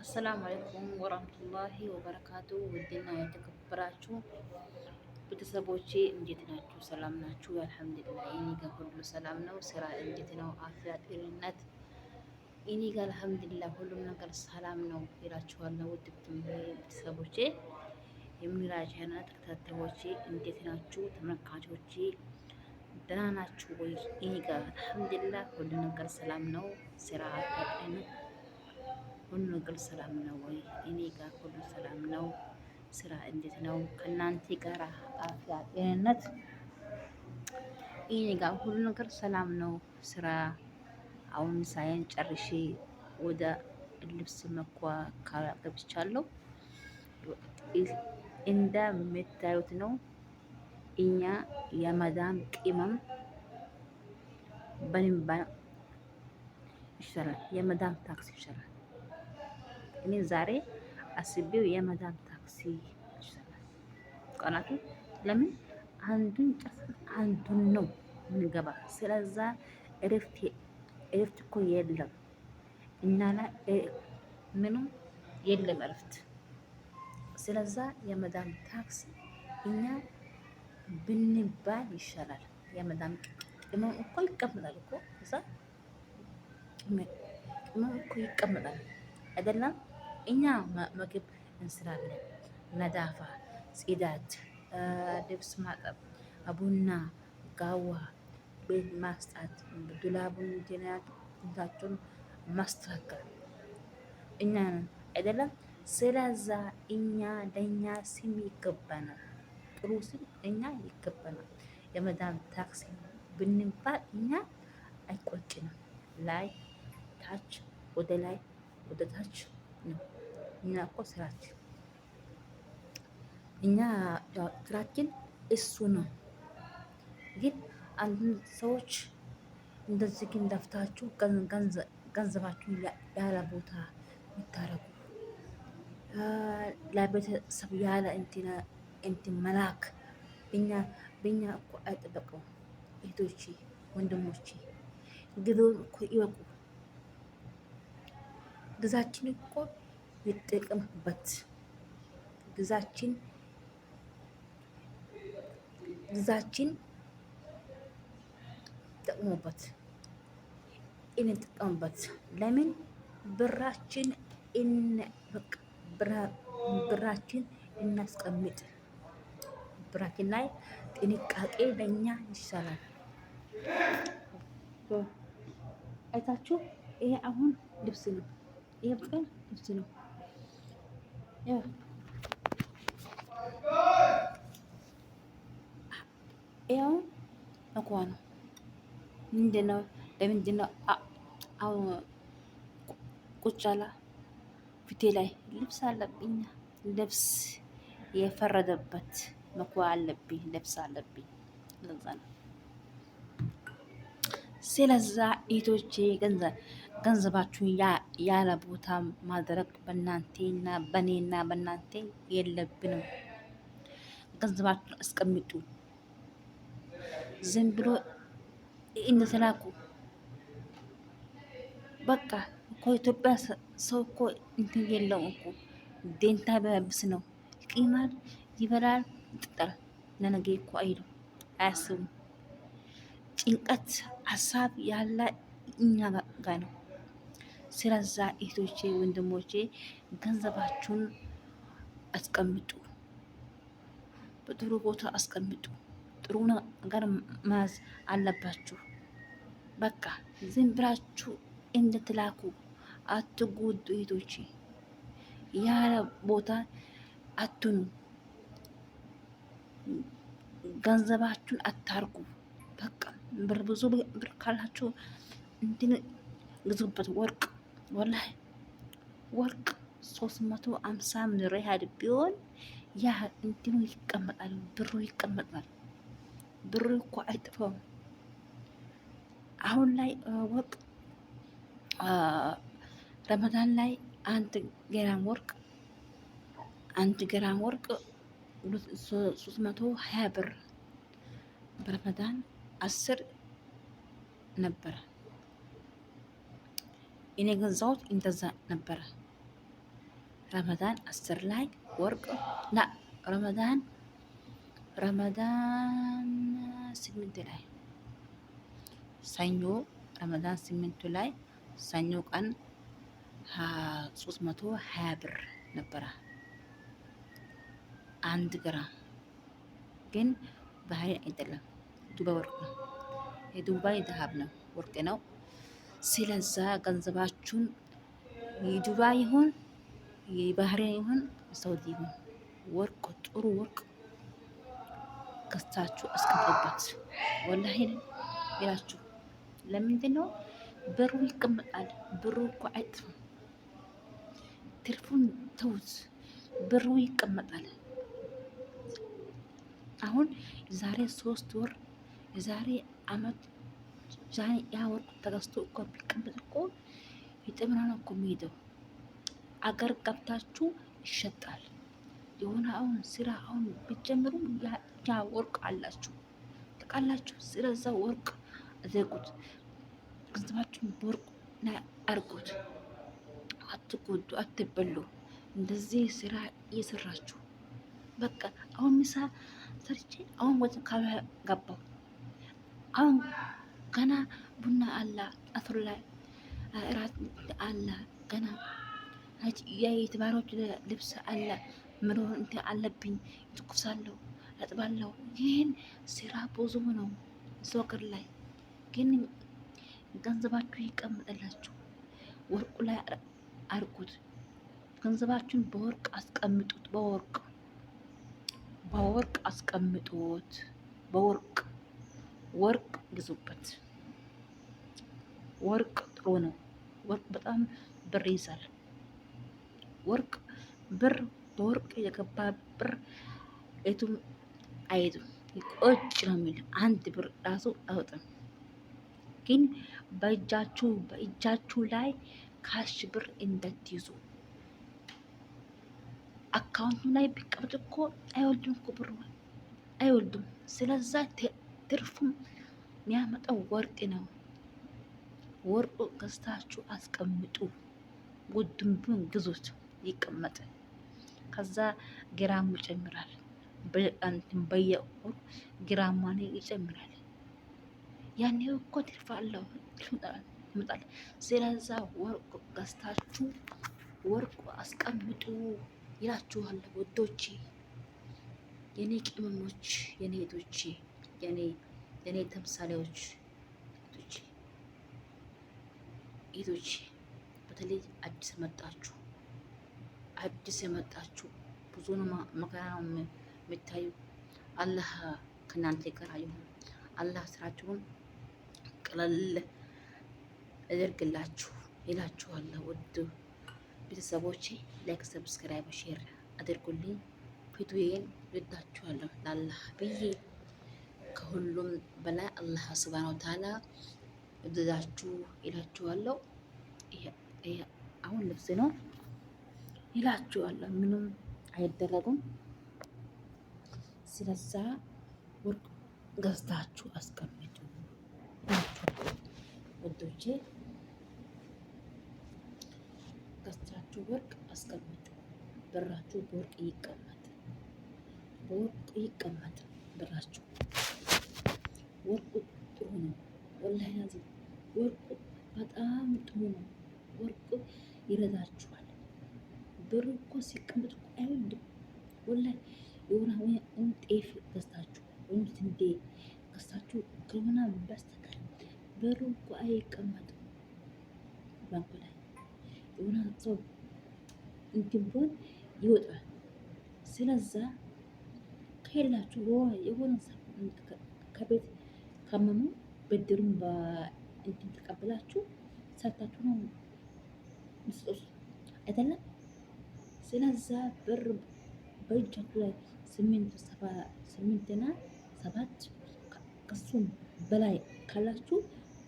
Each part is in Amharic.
አሰላሙ አለይኩም ወራህመቱላሂ ወበረካቱ። ውድና የተከበራችሁ ቤተሰቦቼ እንዴት ናችሁ? ሰላም ናችሁ? አልሐምዱሊላህ እኔ ጋር ሁሉ ሰላም ነው። ስራ እንዴት ነው? አፍያ፣ ጤንነት እኔ ጋር አልሐምዱሊላህ ሁሉም ነገር ሰላም ነው ይላችኋለሁ። ውድ ቤተሰቦቼ የሚራጃና ተከታታዮቼ እንዴት ናችሁ? ተመልካቾቼ ደህና ናችሁ ወይ? እኔ ጋር አልሐምዱሊላህ ሁሉ ነገር ሰላም ነው። ስራ፣ ጤንነት ሁሉ ነገር ሰላም ነው ወይ? እኔ ጋር ሁሉ ሰላም ነው። ስራ እንዴት ነው? ከእናንተ ጋር አፍያ፣ ጤንነት እኔ ጋር ሁሉ ነገር ሰላም ነው። ስራ አሁን ሳይን ጨርሼ ወደ ልብስ መኳከል ገብቻለሁ። እንደምታዩት ነው። እኛ የመዳም ቅመም በንባ ይሻላል፣ የመዳም ታክሲ ይሻላል። እኔ ዛሬ አስቤው የመዳም ታክሲ ይሻላል። ቀናቱ ለምን አንዱን ጨርሰን አንዱን ነው ምንገባ። ስለዛ እረፍት እኮ የለም እና ላይ ምንም የለም እረፍት። ስለዛ የመዳም ታክሲ እኛ ብንባል ይሻላል። የመዳም ቅመም እኮ ይቀመጣል እኮ እዛ ቅመም እኮ ይቀመጣል አይደለም። እኛ ምግብ እንስራለን፣ ነዳፋ፣ ጽዳት፣ ልብስ ማጠብ፣ ቡና፣ ጋዋ፣ ቤት ማስጣት፣ ዱላቡን እንትናቸውን ማስተካከል እኛ ነን አይደለም። ስለዛ እኛ ለእኛ ስም ይገባናል፣ ጥሩ ስም እኛ ይገባናል። የመዳም ታክሲ ብንባል እኛ አይቆጭንም። ላይ ታች ወደ ላይ ወደ ታች ነው። እኛ እኮ ስራችን ስራችን እሱ ነው። ግን አንዳንድ ሰዎች እንደዚህ ግን ለፍታችሁ ገንዘባችሁን ያለ ቦታ የምታረጉ ለቤተሰብ ያለ እንትን መላክ በኛ እኮ አይጠበቀውም። እህቶቼ ወንድሞቼ ግብር እኮ ይወቁ። ግዛችን እኮ ይጠቀምበት። ግዛችን ጠቅሞበት እንጠቀምበት። ለምን ብራችን ብራችን እናስቀምጥ። ብራችን ላይ ጥንቃቄ ለኛ ይሻላል። አይታችሁ ይሄ አሁን ልብስ ነው። ይሄ በቀን ልብስ ነው። ያው እኮ ነው። ምንድነው? ለምንድነው አሁን ቁጭ አለ? ፊቴ ላይ ልብስ አለብኝ። ልብስ የፈረደበት መኳ አለብኝ። ልብስ አለብኝ። ለዛ ነው። ስለዛ ኢቶቼ ገንዘባችሁን ያለ ቦታ ማድረግ በእናንተና በኔና በእናንተ የለብንም። ገንዘባችሁን አስቀምጡ። ዝም ብሎ እንደተላኩ በቃ እኮ ኢትዮጵያ ሰው እኮ እንትን የለውም እኮ ዴንታ በብስ ነው። ይቅማል፣ ይበላል፣ ይጠጣል። ለነገ እኮ አይሉም፣ አያስቡም። ጭንቀት ሀሳብ ያለ እኛ ጋ ነው። ስለዛ እህቶቼ ወንድሞቼ ገንዘባችሁን አስቀምጡ፣ በጥሩ ቦታ አስቀምጡ። ጥሩ ነገር መያዝ አለባችሁ። በቃ ዝም ብላችሁ እንድትላኩ አትጉዱ እህቶቼ። ያለ ቦታ አትኑ። ገንዘባችሁን አታርጉ። በቃ ብዙ ብር ካላችሁ እንትን ግዙበት። ወርቅ ወላሂ ወርቅ 350 ሪያል ቢሆን ያ እንትኑ ይቀመጣል፣ ብሩ ይቀመጣል። ብሩ እኮ አይጥፋም። አሁን ላይ ወርቅ ረመዳን ላይ 1 ግራም ወርቅ 320 ብር፣ በረመዳን 10 ነበረ። እኔ ገዛሁት እንደዛ ነበረ። ረመዳን 10 ላይ ወርቅ ላ ረመዳን 8 ላይ ሰኞ ረመዳን 8 ላይ ሰኞ ቀን 320 ብር ነበረ 1 ግራም። ግን ባህሬን አይደለም፣ ዱባይ ወርቅ ነው። የዱባይ ذهب ነው፣ ወርቅ ነው። ስለዛ ገንዘባችሁን የዱባይ ይሁን የባህሬን ይሁን ሳውዲ ይሁን ወርቅ ጥሩ ወርቅ ገዝታችሁ አስቀምጡበት። ወላሂ ይላችሁ። ለምንድን ነው ብሩ ይቀመጣል? ብሩ እኮ አይጥፋም። ትርፉን ተውት፣ ብሩ ይቀመጣል። አሁን የዛሬ 3 ወር የዛሬ አመት ያ ወርቅ ተገዝቶ እኮ ቢቀመጥ እኮ የጥምራ ነው እኮ የሚሄደው። አገር ገብታችሁ ይሸጣል። የሆነ አሁን ስራ አሁን ብትጀምሩ ያ ወርቅ አላችሁ ታውቃላችሁ። ስለዛ ወርቅ አድርጉት፣ ገንዘባችሁን በወርቅ ላይ አድርጉት። አትጎዱ፣ አትበሉ። እንደዚህ ስራ እየሰራችሁ በቃ አሁን ምሳ ሰርቼ አሁን ወደ ካባ ገባሁ። አሁን ገና ቡና አለ፣ አፍር ላይ እራት አለ፣ ገና የተማሪዎች ልብስ አለ፣ ምን እንትን አለብኝ፣ ትኩሳለሁ፣ አጥባለሁ። ይህን ስራ ብዙ ነው። እዛው ሀገር ላይ ግን ገንዘባችሁ ይቀምጥላችሁ፣ ወርቁ ላይ አርጉት። ገንዘባችሁን በወርቅ አስቀምጡት። በወርቅ አስቀምጡት። ወርቅ ግዙበት። ወርቅ ጥሩ ነው። ወርቅ በጣም ብር ይይዛል። በወርቅ የገባ ብር የቱም አይሄድም። ቁጭ ነው የሚል 1 ብር ራሱ አውጥም። ግን በእጃችሁ ላይ ካሽ ብር እንዳትይዙ። አካውንቱ ላይ ቢቀመጥ እኮ አይወልድም እኮ ብሩ አይወልድም። ስለዛ ትርፉም የሚያመጣው ወርቅ ነው። ወርቁ ገዝታችሁ አስቀምጡ። ውድም ግዙት፣ ይቀመጥ። ከዛ ግራሙ ይጨምራል። በየወሩ ግራሟን ይጨምራል። ያኔ እኮ ትርፍ አለው ይመጣል። ስለዛ ወርቅ ገዝታችሁ ወርቁ አስቀምጡ ይላችኋል ወዶቼ፣ የኔ ቅመሞች፣ የኔ ሄዶቼ፣ የኔ ተምሳሌዎች ሄዶቼ፣ በተለይ አዲስ የመጣችሁ ብዙ መከራ ነው የምታዩ። አላህ ከእናንተ ጋር ይሁን። አላህ ስራችሁን ቀለል እደርግላችሁ ይላችኋለሁ። ውድ ቤተሰቦቼ ላይክ፣ ሰብስክራይብ፣ ሼር አድርጉልኝ። ቪዲዮዬን ወዳችኋለሁ። ለአላህ ብዬ ከሁሉም በላይ አላህ ሱብሃነሁ ወተዓላ ወደዳችሁ ይላችኋለሁ። አሁን ልብስ ነው ይላችኋለሁ። ምንም አይደረጉም። ስለዛ ወርቅ ገዝታችሁ አስቀምጡ ወዶቼ፣ ገዝታችሁ ወርቅ አስቀምጡ። ብራችሁ በወርቅ ይቀመጥ። ብራችሁ ወርቁ ጥሩ ነው። ወላሂ ያዚህ ወርቁ በጣም ጥሩ ነው። ወርቁ ይረዳችኋል። ብር እኮ ሲቀመጥ እኮ አይወልድም። ወላሂ የሆነ ጤፍ ገዝታችሁ ወይም ስንዴ ገዝታችሁ ከሆነ በስተቀር ብሩ እኮ አይቀመጥም ባንኩ ላይ። የሆነ ሰው እንትን ቢሆን ይወጣል። ስለዛ ከሌላችሁ የሆነ ከቤት ካመሙ ብድሩን በእንትን ተቀብላችሁ ሰርታችሁ ነው ምስጦስ አይደለም። ስለዛ ብር በእጃችሁ ላይ 8 እና 7 ከሱም በላይ ካላችሁ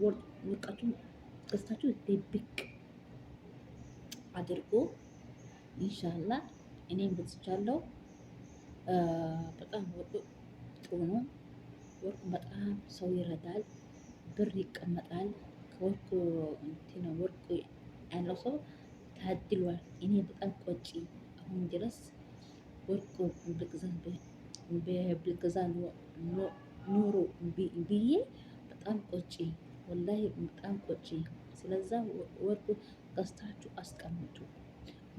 ወርቃችሁን ገዝታችሁ ድብቅ አድርጎ ኢንሻአላህ እኔም ገዝቻለሁ። በጣም ወርቁ ጥሩ ነው። ወርቁ በጣም ሰው ይረዳል። ብር ይቀመጣል። ከወርቁ እንትን ወርቁ ያለው ሰው ታድሏል። እኔ በጣም ቆጪ አሁን ድረስ ወርቁ ብልግዛ ኑሮ ብዬ በጣም ቆጪ ወላሂ በጣም ቆጪ። ስለዛ ወርቁ ገዝታችሁ አስቀምጡ።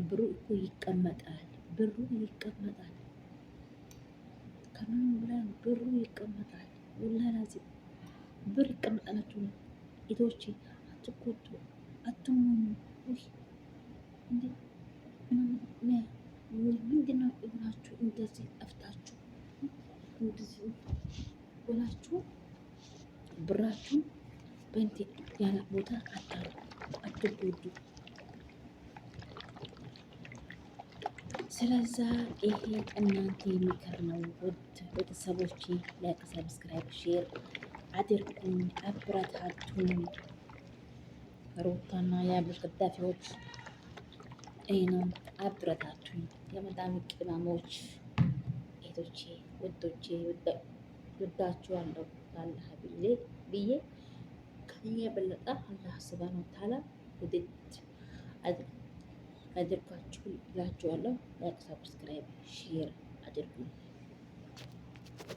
ብሩ እኮ ይቀመጣል፣ ብሩ ይቀመጣል። ከምንም ብላይ ብሩ ይቀመጣል። ወላሂ ላዚም ብር ይቀመጣላችሁ። ኢቶቼ አትቆጡ፣ አትሞኙ። ምንድነው እግራችሁ እንደዚህ ጠፍታችሁ እንደዚህ ሆናችሁ ብራችሁን በእንት ያለ ቦታ አትጎዱ። ስለዛ ይሄ እናንተ የሚከር ነው። ውድ ቤተሰቦቼ ላይክ፣ ሰብስክራይብ፣ ሼር አድርጉኝ፣ አበረታቱኝ። ሩታና የአብርሽ ደጋፊዎች ነው አበረታቱኝ። የመዳም ቅመሞች እህቶቼ፣ ውዶቼ ወዳችኋለሁ። አላህ ብዬ ከኛ የበለጠ አላህ ሱብሃነሁ ወተዓላ ውድድ አድርጓችሁ እላችኋለሁ። ላይክ፣ ሰብስክራይብ፣ ሼር አድርጉኝ።